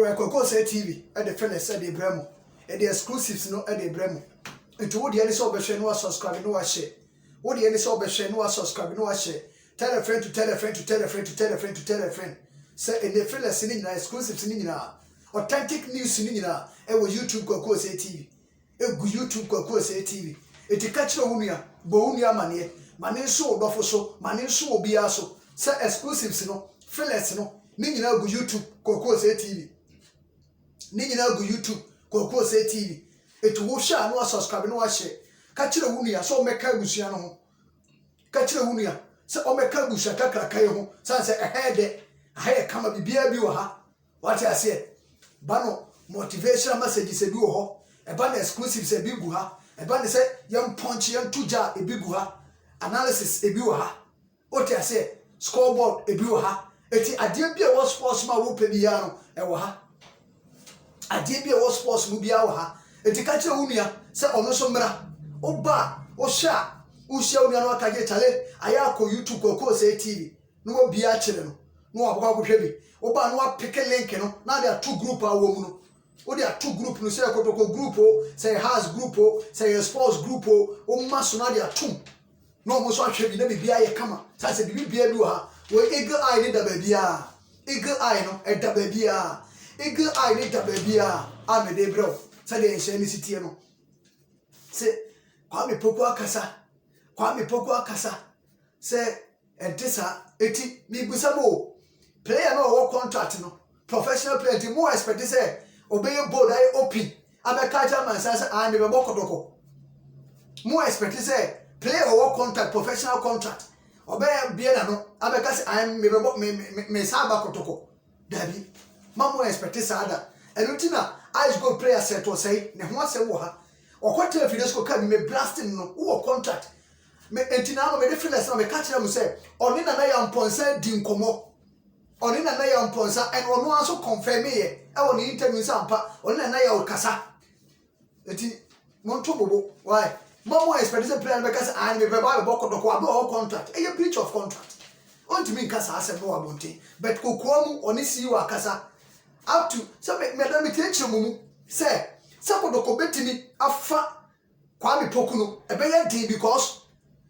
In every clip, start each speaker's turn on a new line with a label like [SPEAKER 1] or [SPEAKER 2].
[SPEAKER 1] Alright, Koko say TV at the friend said the Bremo. And the exclusives no at the Bremo. Into what the any so be no subscribe no share. What the any so be no subscribe no share. Tell a friend to tell a friend to tell a friend to tell a friend to tell a friend. Say in the friend singing exclusives in authentic news in and with YouTube Koko say TV. YouTube Koko say TV. It catch the unia, Bounia mania, Manin so dofo so, Manin so biaso. Say exclusives no, friends no. Nina go YouTube Koko say TV. Nina go YouTube Koko say TV. Et wo sha no subscribe no share. Catch the unia so meka busia no. Catch the unia so o meka busia kakra ho. Say ahead ahe kama bibia bi wo ha. What I say? Bano motivational messages e bi wo ho. E ba na exclusives e bi gu ha. E ba na say yam punch yam tuja e bi gu ha. Analysis e bi wo ha. What I say? Scoreboard e bi wo ha. Eti adie bia wo sports ma wo pe bia no e wo ha. Adie bia wo sports mu bia wo ha. Eti ka kire wunua se ono so mra. Oba o sha wo hia wunua no aka ge chale aya ko YouTube Koko say TV. No wo bia kire no. No abokwa ko hwe bi. Oba no pick link no na there two group a wo mu no. O there two group no say Kotoko group o, say house group o, say sports group o maso na there two. No mo so ahwe bi na bibia ye kama. Say bibia bi wo ha. We eagle eye ni da babia. Eagle eye no e da babia. Eagle eye ni da babia. Amede bro. Say the enhye city no. Say Kwame Poku akasa. Say entesa eti mi busabo. Player no work contract no. Professional player the more expect say obey board I open. Abeka chairman say I me bebo kodoko. More expect say player work contract professional contract. Obey biena no abeka say I me bebo me saba kotoko. Dabi. Mamo expect say ada. Enutina ice go player set to say ne ho asem wo ha. Okwata Fidesco ka me blasting no wo contract. Me entina no me de freelance na me catch them say oni na ya mponsa di nkomo. Oni na ya mponsa and ono aso confirm ye e woni interview sampa oni na ya okasa. Eti monto bobo why? Mamo expect say player because I me beba be bokodoko abo contract. E breach of contract. On to me kasa asem no abonte. But kokoamu oni si wa kasa up to so me madam teacher mumu say Sakodoko betimi afa Kwame Poku no ebeye din because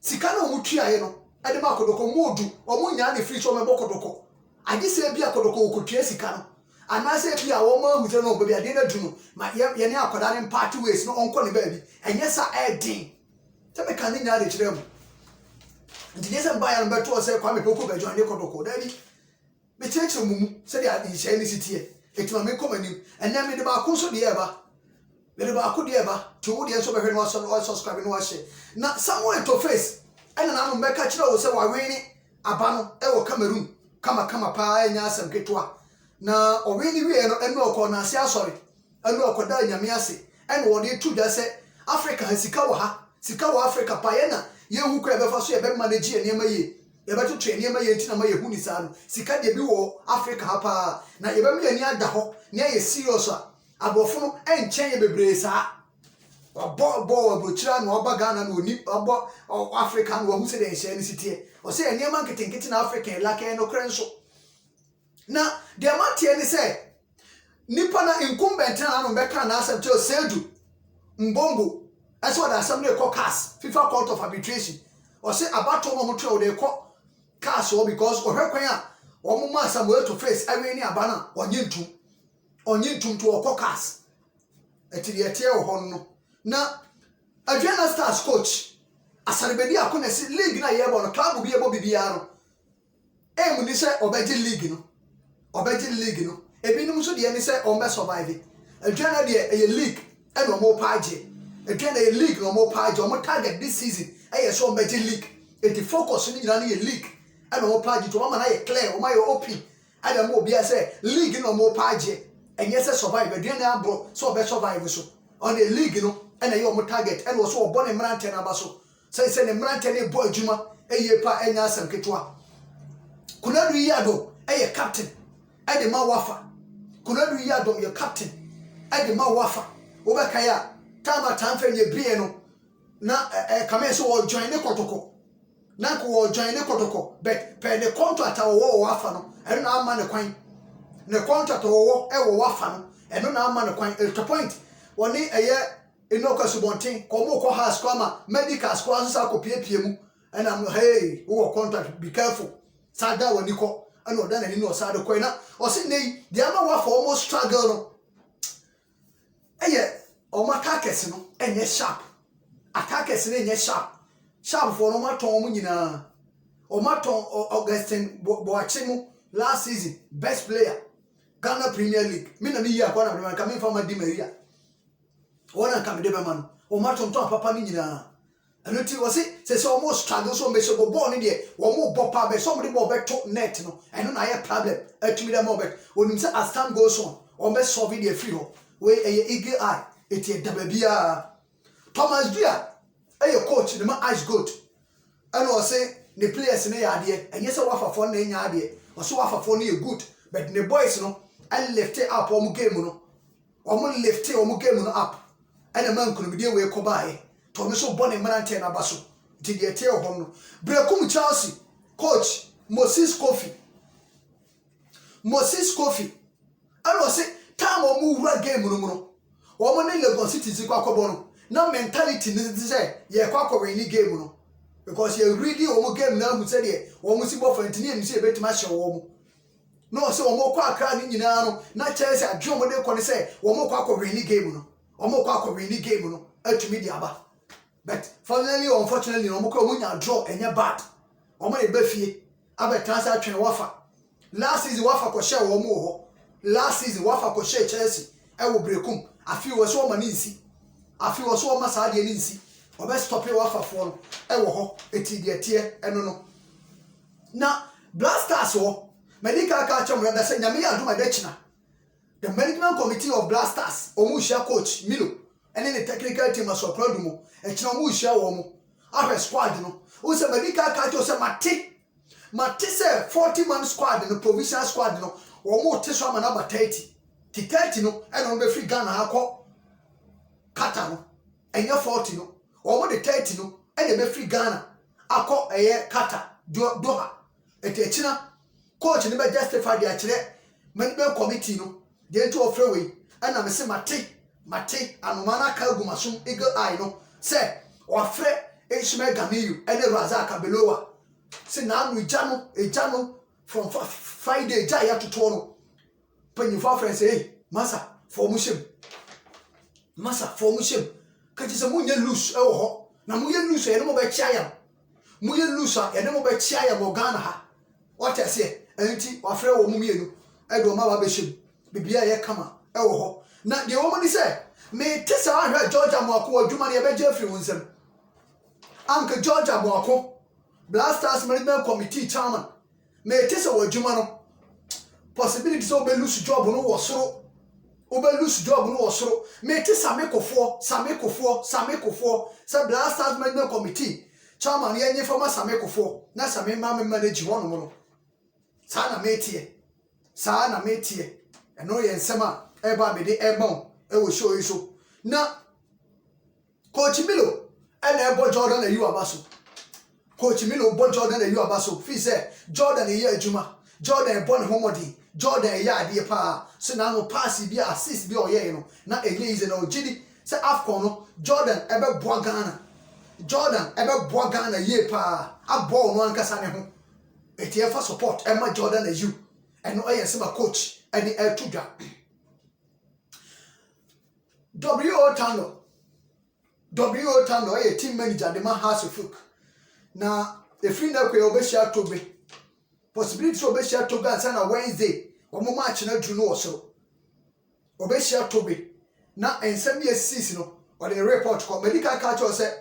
[SPEAKER 1] sika na omutua ye no ede ma Kodoko modu omunya na free so me bokodoko agi se bia Kodoko okotua sika no ana se bia wo ma hutre no obi ade na du no ma ye ne akoda ne party ways no onko ne baabi enye sa edin te me kan ni nya de kire mu ndine se mba ya no beto se Kwame Poku be join ne Kodoko dabi me teacher mumu se dia di hye ni sitie etima me komani enya me de ba ko so de e ba Mere ba akodi eba to wo de so behwe no subscribe no share na Samuel to face ena na no meka kire wo se wa weni aba no e wo Cameroon kama pa enya asem ketwa na o weni wie no enu okọ na ase asori enu okoda nyame ase ena wo de tu da se Africa sika wo ha sika wo Africa pa ye na ye hu kra be fa so ye be manage ene ma ye ye be to ene ma ye ntina ma ye hu ni sa no sika de bi wo Africa ha pa na ye be me ani ada ho na ye serious Abofo no enchen ye bebre sa bo abrochira no oba Ghana no oni obo Africa no hu se de enhye ni sitie o se eniema nketenkete na Africa lake no krenso na de amantie ni se nipa na incumbent na no beka na asem to Sedu Mbombo as what assembly call CAS FIFA Court of Arbitration o se abato no motwe o de call CAS o because o hwekwan a o mo ma Samuel to face awe ni abana onye ntum onye ntumtu okokas etiri etie ho no na Adriana Stars coach asarebedi akona si league na yebo no club bi yebo bibia no em ni se obeje league no ebinum so de ni se o me survive Adriana de e league e no mo page Adriana e league no mo page o mo target this season e so obeje league e focus ni nyina na ye league e no mo page to mama na ye clear o ma ye open ada mo obi say league no mo page enye se survive Adriana abro so be survive so on the league no and you omo target and also obo ne mrante na baso say ne mrante ne bo adwuma eye pa enya asem ketwa Kunadu Yado eye captain e de ma wafa Kunadu Yado your captain e de ma wafa obeka ya tama tamfe nye bie no na kame so wo join ne Kotoko na ko wo join ne Kotoko but per the contract wo wafa no e na ama ne kwan ne contract wo wafa no eno na ama ne kwan to point woni eye enoka subonten komo ko has kwama medical squad so akopie mu ena hey wo contract be careful sada woni ko ana oda na ni no sada ko na o se nei the ama wafa almost struggle no eye o attackers no enye sharp attackers no enye sharp for no maton mu nyina o maton Augustine Boachemu last season best player Ghana Premier League me na me yi akwa na me come from Di Maria wona come de be man o maton to papa ni nyina eno ti wo se almost struggle so me se go ball ni de wo mo ball pa be somebody ball back to net no eno na ya problem atumi dem mo back onim se as time goes on be solve the free ho we eagle eye eti daba bia Thomas Dua coach the man ice good and o say the players na ya ade enye se wafafo na enya ade o so wafafo na good but the boys no I lift it up omu game no omu lift it omu game no up and man kunu bidie we ko bae to me so bone manante na baso ti de tie ho no Brekum Chelsea coach Moses Kofi and o say time omu wura game no omu ne Lagos City zikwa kobo no na mentality ni say ye kwa win game no because you really omu game na mu say de omu si bo fanti ni say betima hye omu no say omu kwa akra ni nyina no na Chelsea adwo mo de ko ne say omu kwa win game no omu kwa win game no atumi di aba but finally unfortunately omu kwa omu nya draw enye bad omu e ba fie aba transfer twen wafa last season wafa ko share omu ho last season wafa ko share Chelsea e wo Brekum afi wo so ma ni nsi afi wo so ma sa de ni nsi obe stop your afafo no e wo ho eti de tie eno no na Blasters wo medical ka cha mo da say nyame ya duma de china the management committee of Blasters omu hia coach Milo ene the technical team aso produmo e china omu hia wo mo ahwe squad no o say medical ka cha say mate say 40-man squad no provincial squad no omu te so ama na ba 30 no eno be free Ghana akọ kata no enye 40 no omo de 30 no ene be free Ghana akọ eye kata Doha etechina coach ne be justify de akire management committee no de to ofre we ana me se mate anumana ka gumasum eagle eye no say ofre Ishmael Ganiyu ene Razak Belowa se na anu ejano from Friday ja to tomorrow penny for friends say masa for mushim kaji se munye loose e wo ho na munye loose e no mo be chia ya munye loose e no mo be chia ya mo Ghana ha what I say enti wa frɛ wo mumienu e do ma ba be shim bibia ye kama e wo ho na de wo mo ni se me tesa ahwa Georgia mo akọ adwuma ne e be je afiri wonsem anka Georgia mo akọ Blasters management committee chairman me tesa wo adwuma no possibility so be lose job no wo soro lose job no wo soro me te Same Kofo say Blasters management committee chairman ye nyi former Same Kofo na Same ma manage one no sa na metie eno ye nsema e ba me de e bon e wo show iso na coach Milo ena e bo Jordan na you abaso coach Milo bo Jordan na you abaso fi say Jordan ye adwuma Jordan born homody Jordan ya ade pa so na no pass bi assist bi oye no na enye ize na ogidi say AFCON no Jordan ebe boa Ghana ye pa abo no ankasa ne ho etie fa support e ma Jordan na you eno aye se ma coach eni e tudwa WO Tando aye team manager de ma house folk na e free na kwe obeshia tobe possibility so obeshia tobe ansa na Wednesday omo match na dru no osoro obeshia tobe na ensem ye season no or the report ko medical culture say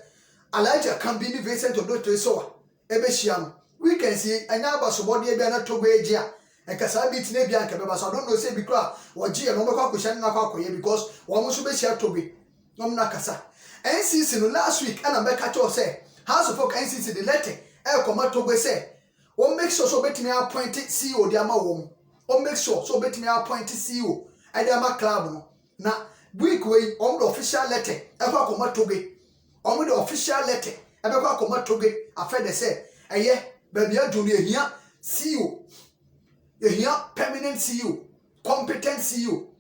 [SPEAKER 1] Elijah can be Vincent Odoto so ebeshia no we can see anya abaso body e bia na tobe egia e kasa bit na bia nka beba so I don't know say bikra wogie no bekwa kwhia na kwakoye because wo so beshia tobe no na kasa NCC no last week and I catch say House of Folk NCC the letter e come to go say o make sure so betimi appoint CEO de ama wo o make sure so betimi appoint CEO e de ama club no na week wey on the official letter e kwa come to go on the official letter e be kwa come to go afa de say eye ba bia dunu ehia CEO ehia permanent CEO competent CEO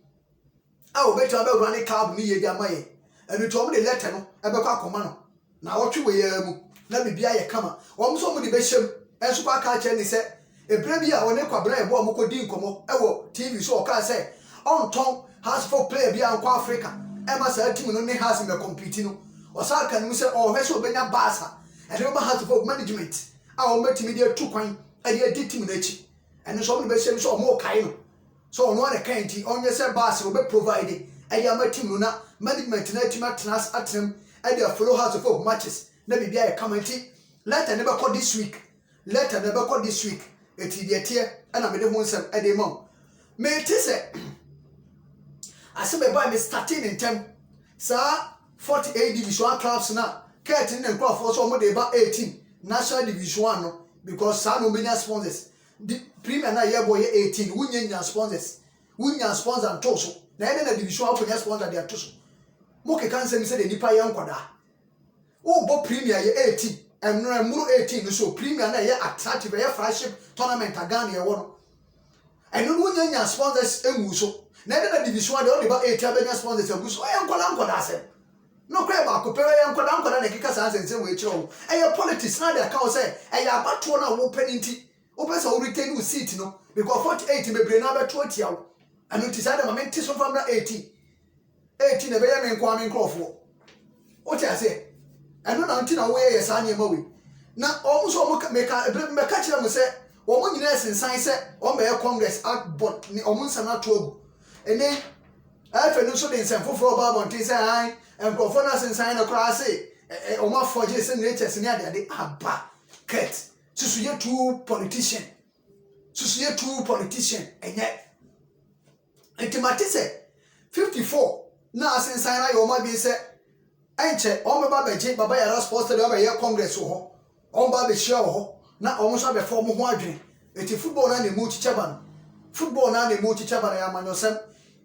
[SPEAKER 1] a obeti abe run club ni ye dia maye enu to omo de letter no ebe kwa akoma no na wotwe we ya mu na bibia ye kama omo so omo de be hyem enso kwa ka che ni se ebra bi a one kwabra ebo omo kodi nkomo ewo TV so o ka se on ton has for player bi an kwa Africa e ma sa team no ne has me compete no o sa ka ni se o he so obenya basa e de ba has for management a o metimi de tu kwan e de di team na chi enu so omo de be hyem so omo kai no so ono na kan ti onye se basa o be provide e ya ma team no na management na team atnas atrem e de follow house of matches na bibia ye come ti let and never call this week eti de tie na me de ho nsem e de mom me ti se asebe boy me starting in term sa 48 division clubs na curtain na crowd so mo de ba 18 national division 1 no because sa no many sponsors the premier na ye boy 18 wunya sponsors sponsor to so na ene na division 1 for sponsor de to so mo ke kan se de nipa ye nkoda wo bo premier ye 18 and muru 18 so premier na ye attractive ye flagship tournament Ghana ye wo no and no wunya sponsors emu so na ene na division 1 de only ba 18 abenya sponsors emu so ye nkoda asem no cry ba ko pere ye nkoda na kika sa sense we chiro e politics na de account say e ya bato na wo peninti wo pesa wo retain wo seat no because 48 bebre na beto atia wo and it is either moment so from 18 na be ye me nko ame nkrofo wo ti ase eno na nti na wo ye sa anya ma we na o so mo meka kire mo se wo mo nyina sensan se o me congress act board ni o mo nsana to ogu ene afa no so de nsan foforo ba bonti se han nkrofo na sensan na kra se o ma foje se natures ni ade aba ket susuye two politician enye entimatise 54 na sensan na yo ma bi se enche o me ba beje baba ya sports de ba ye congress ho o ba be share ho na o mo so be form ho adwene eti football na mu chichaba ya manyosem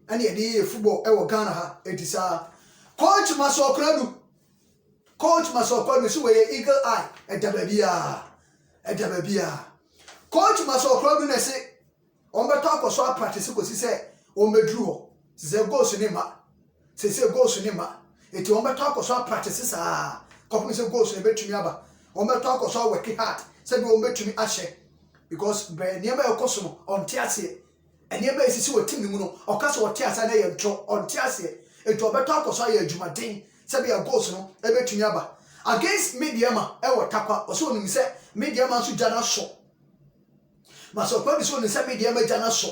[SPEAKER 1] ane ye di football e wo Ghana ha eti sa coach Masokradu so we eagle eye edababia coach Masokradu na se o be talk so practice ko si se o medru ho se goals ni ma eti on beto akoso practice sa kopun se goals e betumi aba on beto akoso work hard se bi on betumi ahye because be niam e koso no on tiase eniam e sisi wo team ni mu no okaso wo tiase na ye ntro on tiase eti on beto akoso ye adwumaden se bi goals no e betumi aba against Mediama e wo takwa oso onum se Mediama so jana so Masokwadi so ni se Mediama jana so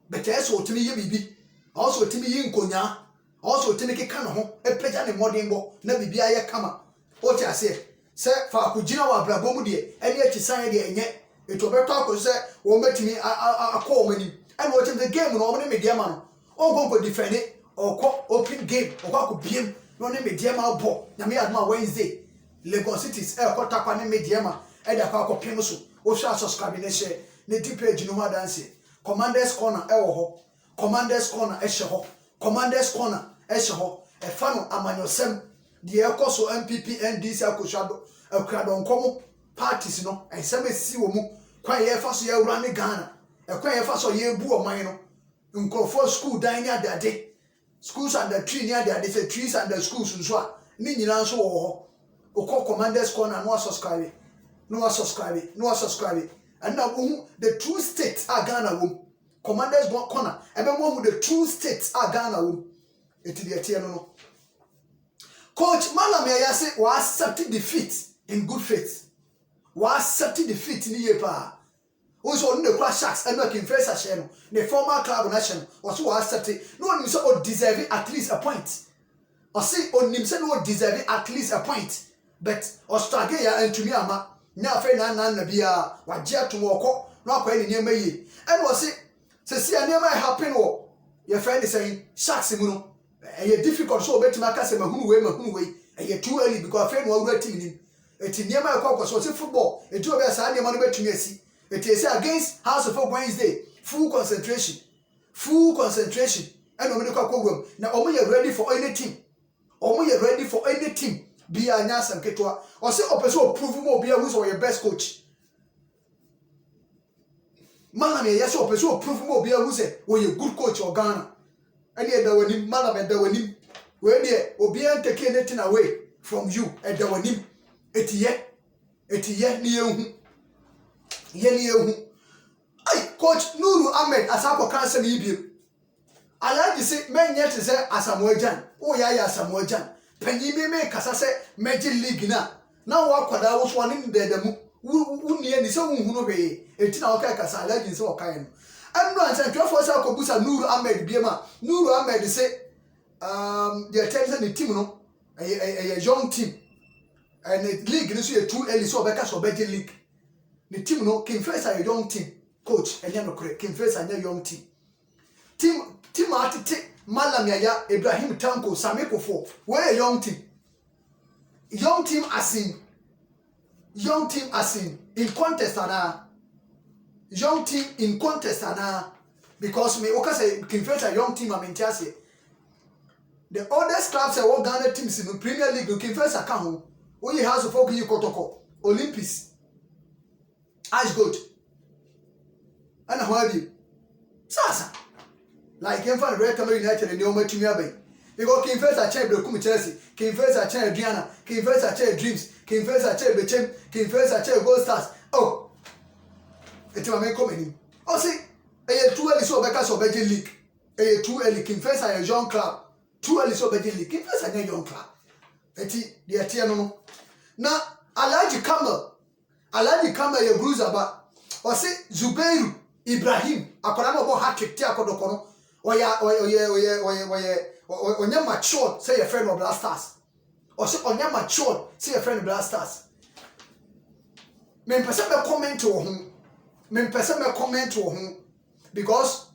[SPEAKER 1] bete so otumi ye bibi also otumi yi nkonya also tiniki kan ho epeja ne modern bo na bibia ye kama o ti ase se fa akugina wa brabo mu de eni achisan de enye eto beto akoso se wo metimi akọ omani and what in the game no omani Mediama no o go defend it or open game or ko biem no ne Mediama bo na me adma Wednesday Lagos Cities ko takwa ne Mediama e da kwa pem so o sha subscribe ne share ne di page no ho dance Commanders Corner wo ho Commanders Corner e she ho Commanders Corner esho e fa no amanyosem de ekoso MPP NDC akoshado akrado nkomo parties no ensem esi wo mu kwan ye fa so ye wura ne Ghana e kwan ye fa so ye bu oman no nkrofo school dan ni adade schools and the tree ni adade say trees and the schools nso a ni nyina nso wo ho okọ Commanders Corner no subscribe and now the true state are Ghana wo Commanders Corner ebe mo the true state are Ghana wo eti de tie no coach Malam ya say wa accept defeat in good faith wa accept defeat ni ye pa o so no kwa Sharks and make face a share no the former club nation was wa accept no one say o deserve at least a point or say on him say no deserve at least a point but o struggle ya antumi ama nya fe na bia wa je to woko no akwa ni niam yi and was say see niam happen wo your friend is saying Sharks mu no e difficult so betima aka se mahunu we e too early because friend no wura team nim eti niam akwa so say football eti obi asa niam no betumi asi eti say against House of Wednesday full concentration and omini kwa gwam na omo ye ready for any team be a nyasam ketwa o say opeso prove mo be a who so your best coach Malam ye yes o person prove mo bia who say we a good coach or Ghana. And ye da wani malam e da wani we dey obi an take anything away from you e da wani etiye ni ehu ye ni ehu. Ay coach Nuru Ahmed asako kan se mi biem. Alaji say men yet say Asamoah Gyan. O ya Asamoah Gyan. Panyi me kasa say Major League na wa kwada wo so ne dedemu. Wu nie ni se wu hu no be. Enti na o kai kasa Alaji say o kai no. Anu anse twefo say akobusa Nuru Ahmed biema. Nuru Ahmed say the attention the team no a young team. And the league is too early so beka so Major League. The team no King Face a young team. Coach enya no correct. King Face a young team. Team atete Malam Yaya Ibrahim Tanko Sami Kofo. We're a young team. Young team as in contest ana. Young team in contest ana. Because me okay say King Face a young team amintiase. The oldest clubs are all Ghana teams in the Premier League. King Face a kan ho. Oyi House of Oki Kotoko. Olympics. Ash Gold. And how have you? Sasa. Like him for the Red Camera United and the Oma Tumiabe. Because King Face a chair Brokum Chelsea, King Face a chair Adriana, King Face a chair Dreams, King Face a chair Bechem, King Face a chair Gold Stars. Oh, it's my main coming. Oh, see, a too early so Becca so Belgian League. A too early King Face a young club. Too early so Belgian League. King Face a young club. Eti, the Atiano. Now, Alaji Kama ye bruiser ba. Or say Zubeiru Ibrahim. Akonamo bo hat-trick ti akodokono. Oya matured say a friend of Black Stars. Or say onya matured say a friend of Black Stars. Me person me comment to him because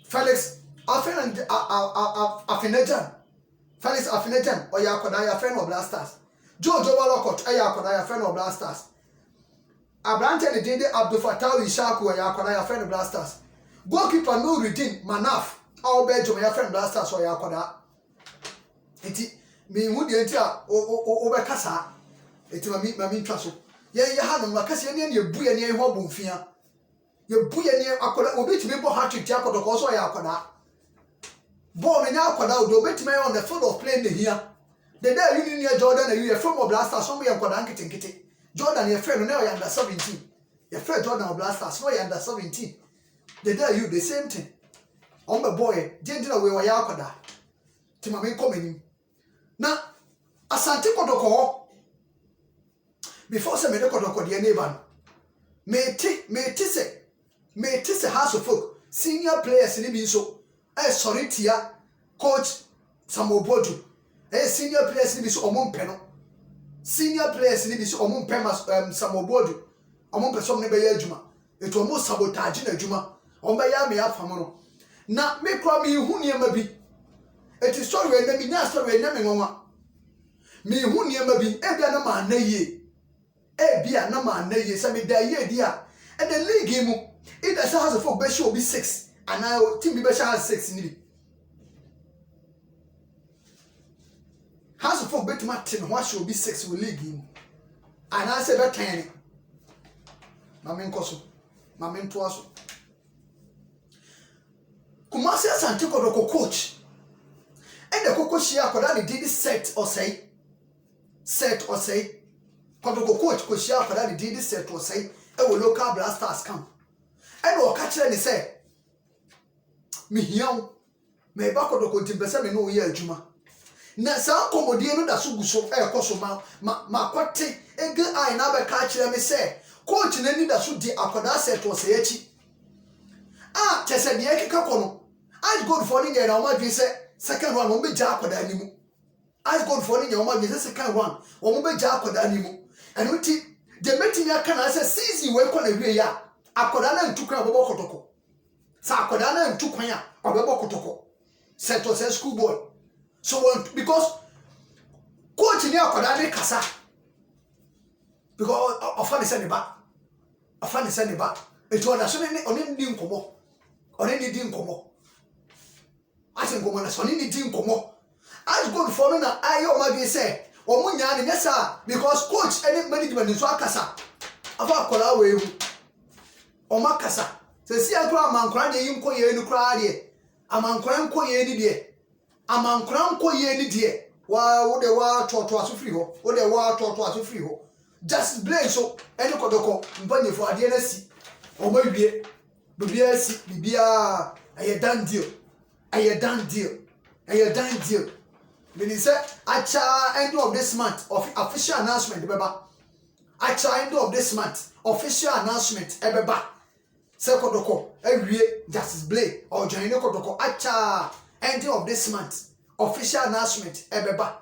[SPEAKER 1] Felix Afenejan oya akoda ya friend of Black Stars. Jojo Walcott oya akoda ya friend of Black Stars. Abrante ne dinde Abdul Fattah Ishaku oya akoda ya friend of Black Stars. Goalkeeper Nuruddin Manaf our Belgium ya friend Black Stars so ya akoda. Enti me hu de enti a obekasa enti ma mi ntwa so ye ha no makase ne ebu ye ne ho bonfia ye bu ye ne akoda obetime bo hat-trick ti akoda ko so ya akoda ball me nya akoda o do obetime on the field of play ne here the day you near Jordan you from of Black Stars so me akoda nkete Jordan ye friend no under 17 ye friend Jordan of Black Stars no under 17 the day you the same thing on the boy gentle we ya akoda ti ma me komani na Asante Kotoko before say me de Kotoko de neighbor me ti say House of Folk senior players ni bi so sorry tia coach Samuel Bodu senior players ni bi so omompe no senior players ni bi so omompe Samuel Bodu omompe so ne be ya adwuma eto omo sabotage na adwuma ombe ya me afam no na me kra me hu niema bi eti story we na mi nya story we na me nwanwa me hu niema bi ebia na ma na ye se me da ye dia e the league mu e da House of Folk be show be 6 and now team be show 6 ni bi House of Folk bet ma tin ho show be 6 we league mu and I say be 10 ma me nkoso ma me nto aso Kumasi Asante Kotoko coach and the Koko Shia Koda did set or say Kotoko coach Koshia Koda did set or say a local Black Stars camp and or catch any say me here me back Kotoko Timpesa me no year juma na sa komodie no da so guso koso ma kwate ege ai na be catch me say coach na ni da so di akoda set or say echi tese de ekeka kono I go for the year na say second one won be ja akoda animu I go for the year na say second one won be ja akoda animu and we the meeting ya kana say season we ko na wie ya akoda na ntukwan bobo kotoko sa akoda na ntukwan ya obebo kotoko set to say school boy so because coach ni akoda ni kasa because ofan say ne ba eto na so ne oni ndi nkomo oni ni di nkomo ase nkomo na so ni di nkomo as good for no na ayo ma bi say omunya ne nyesa because coach any management so akasa afa akola we hu o makasa Se si akura amankora de yim koye ni kura de amankora nkoye ni de amankora nkoye ni de wo de wa toto aso free ho wo de wa toto aso free ho just blame so eni kodoko mpanyefo ade na si o ma wie bibia si bibia aye done deal aye done deal aye done deal meaning say acha end of this month of official announcement beba acha end of this month official announcement ebeba say kodoko awie justice blame or join kodoko acha end of this month official announcement ebeba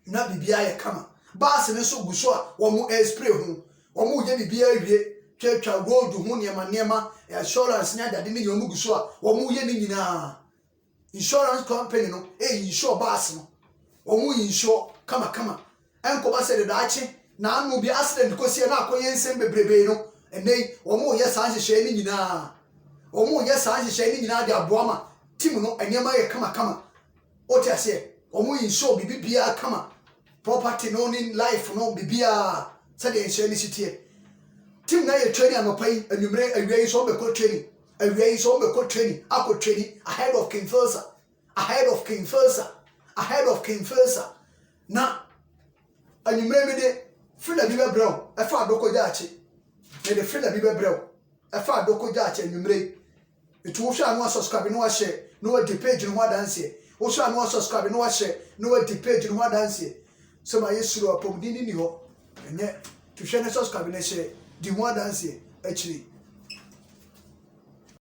[SPEAKER 1] na bibia ye kama bass ne so guso a wo mu spray hu wo mu je bibia awie twetwa road hu niema insurance nya dade ne wo mu guso a wo mu ye ni nyina insurance company no insure bass no wo mu insure kama enko ba se de daachi na anu bi accident ko sie na akoye nsem bebrebe no enei wo mu ye san hyehyɛ ni nyina wo mu ye san hyehyɛ ni nyina de aboama team no eniema ye kama o ti ase wo mu insure bibia kama property no in life no bibia se de hyehyɛ ni sitie team na ye training anopai anumre awia so be ko training awia so be ko training akọ training ahead of King Filsa na anumre me de frida bi bebrel e fa adoko jaachi me de frida bi bebrel e fa adoko jaachi anumre etu wo hwa anu subscribe no wa share no wa di page no wa dance wo hwa anu subscribe no wa share no wa di page no wa dance so ma yesuru apom di ni ho enye tu hwe ne subscribe ne share di ho dance achiri